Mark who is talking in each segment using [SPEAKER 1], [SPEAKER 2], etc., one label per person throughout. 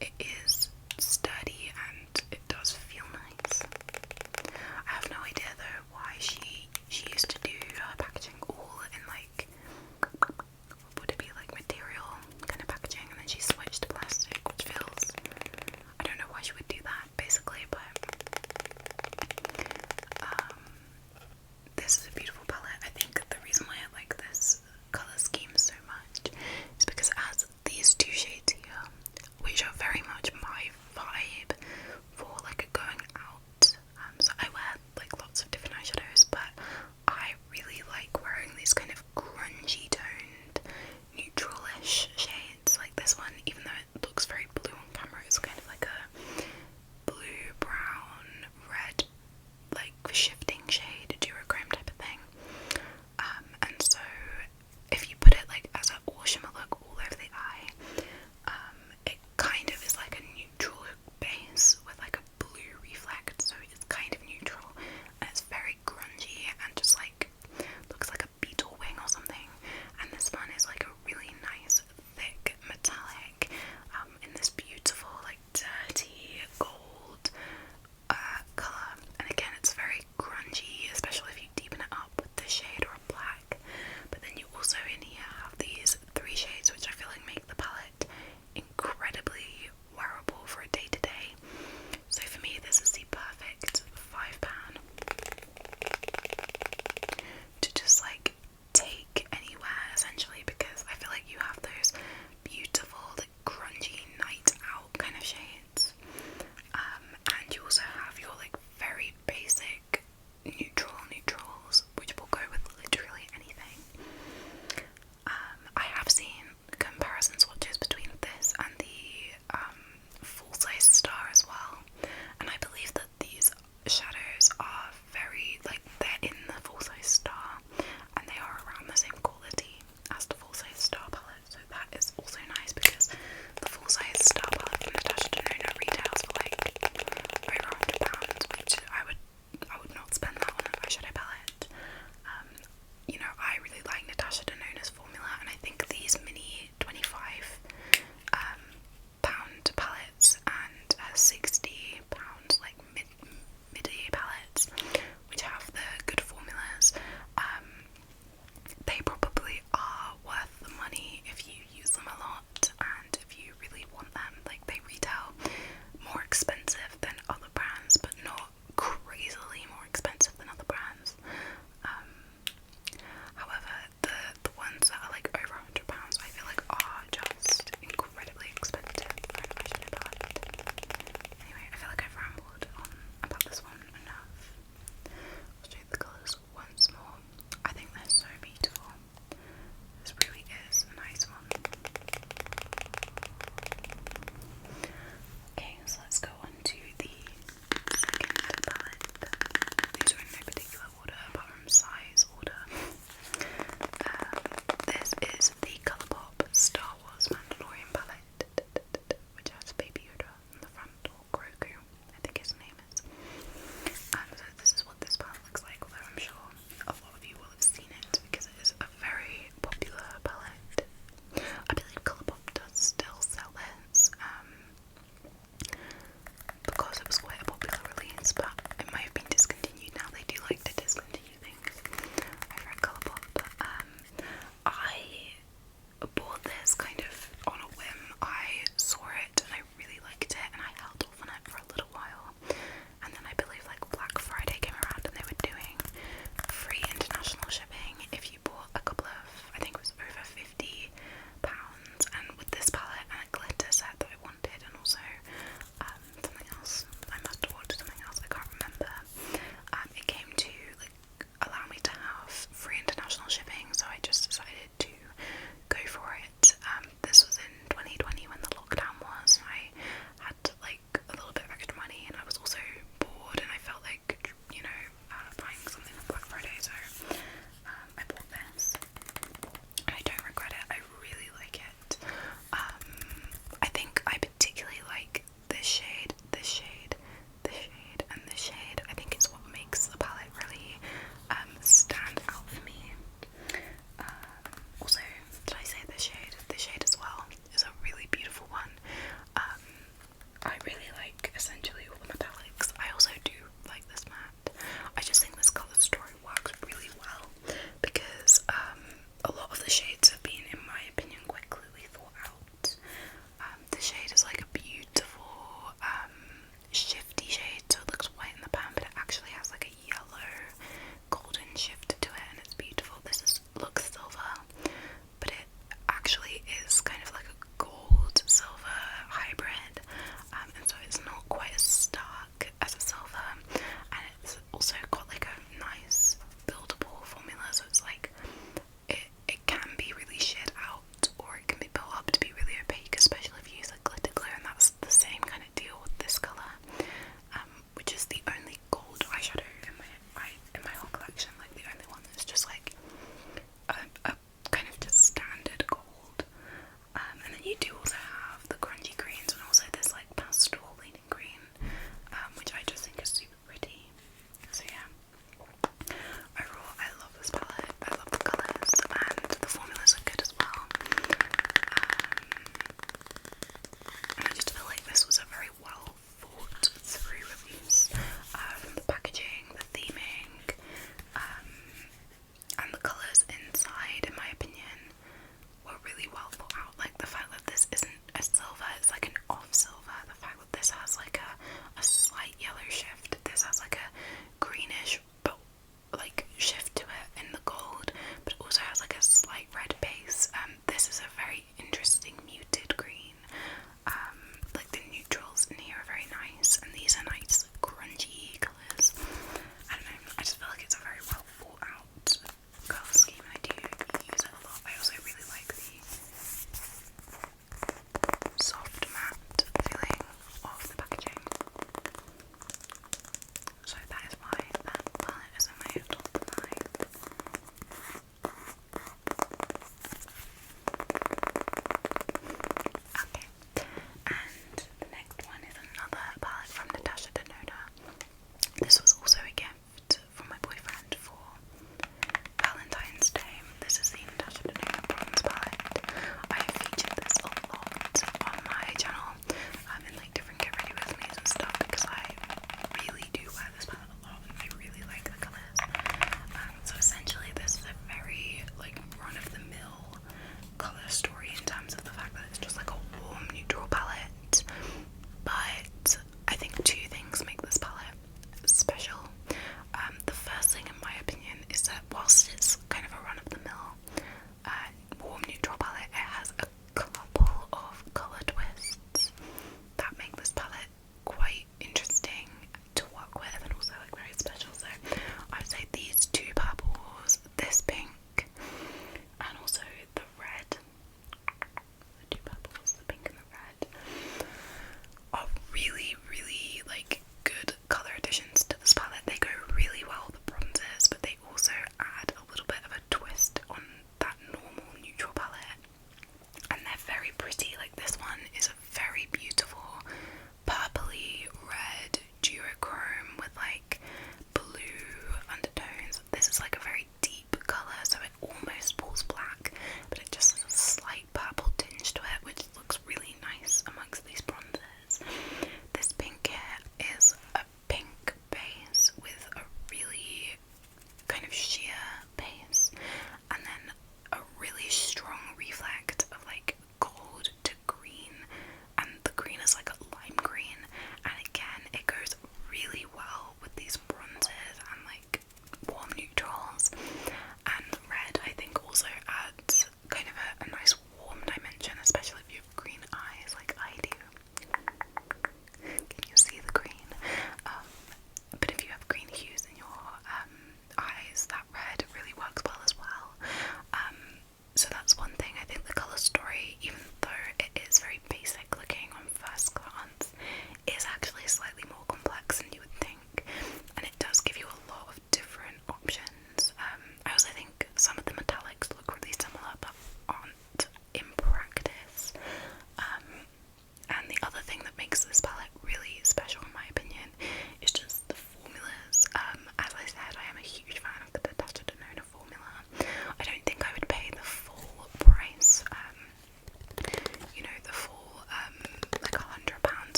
[SPEAKER 1] it is sturdy and it does feel nice. I have no idea though why she used to do her packaging all in like, what would it be, like material kind of packaging, and then she switched to plastic, which feels, I don't know why she would do that basically, but this is a beautiful palette. I think the reason why I like this colour scheme so much is because it has these two shades here, which are very much my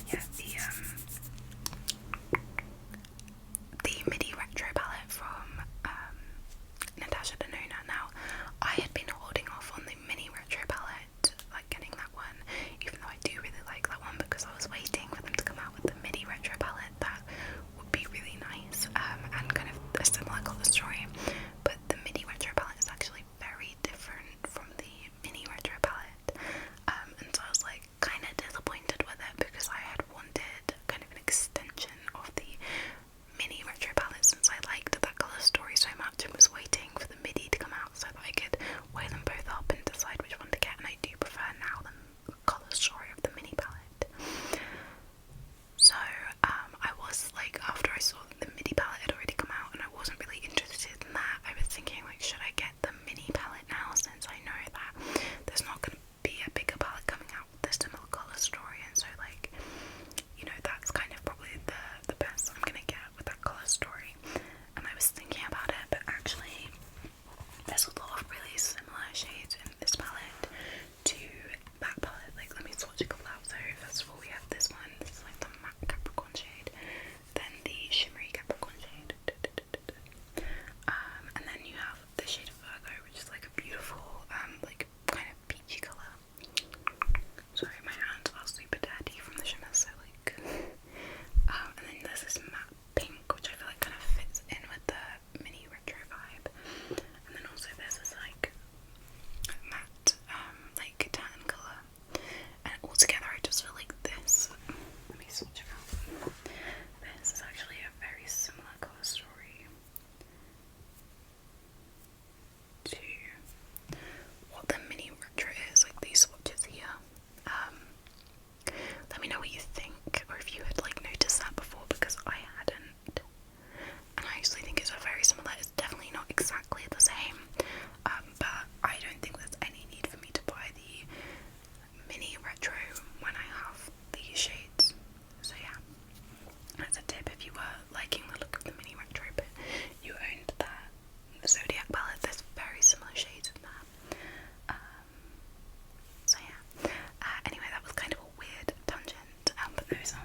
[SPEAKER 1] yeah, the MIDI retro palette from Natasha Denona. Now, I had been holding off on the mini retro palette, like getting that one, even though I do really like that one, because I was waiting for them to come out with the mini retro palette that would be really nice, and kind of a similar colour story. But the mini retro palette is actually very different from the mini retro palette, and so I was like kind of disappointed with it, because I had wanted kind of an extension of the mini retro palette since I liked that colour story so much, and was waiting for the MIDI to come out so that I could weigh them both up and decide which one to get. And I do prefer now the colour story of the mini palette. So I was like, after I saw the MIDI palette had already come out and I wasn't really interested in that, I was thinking like, should I get the mini palette now, since I know that there's not going to be a bigger palette coming out with a similar colour story, and so like, you know, that's kind of probably the best I'm gonna get with that colour story. And I was thinking about it, but actually there's a lot of really similar shades in this palette to that palette. Like, let me swatch a couple out. So first of all, we have this one. This is like the matte Capricorn shade, then the shimmery Capricorn shade, and then you have the shade of Virgo, which is like a beautiful like kind of peachy colour. Sorry, my hands are super dirty from the shimmer, so like and then there's this matte pink, which I feel like kind of fits in with the mini retro vibe. And then also there's this like matte like tan colour, and altogether I just feel like this, let me swatch it out, this is actually a very similar colour story to what the mini retro is, like these swatches here. Let me know what you think, or if you had like noticed that before, because I hadn't. And I actually think it's a very similar, it's definitely not exactly the same, but I don't think there's any need for me to buy the mini retro when I have these shades. So yeah, that's a tip if you were liking the look of the mini retro but you owned that Zodiac palette. There's very similar shades in that. So yeah, anyway, that was kind of a weird tangent, but those are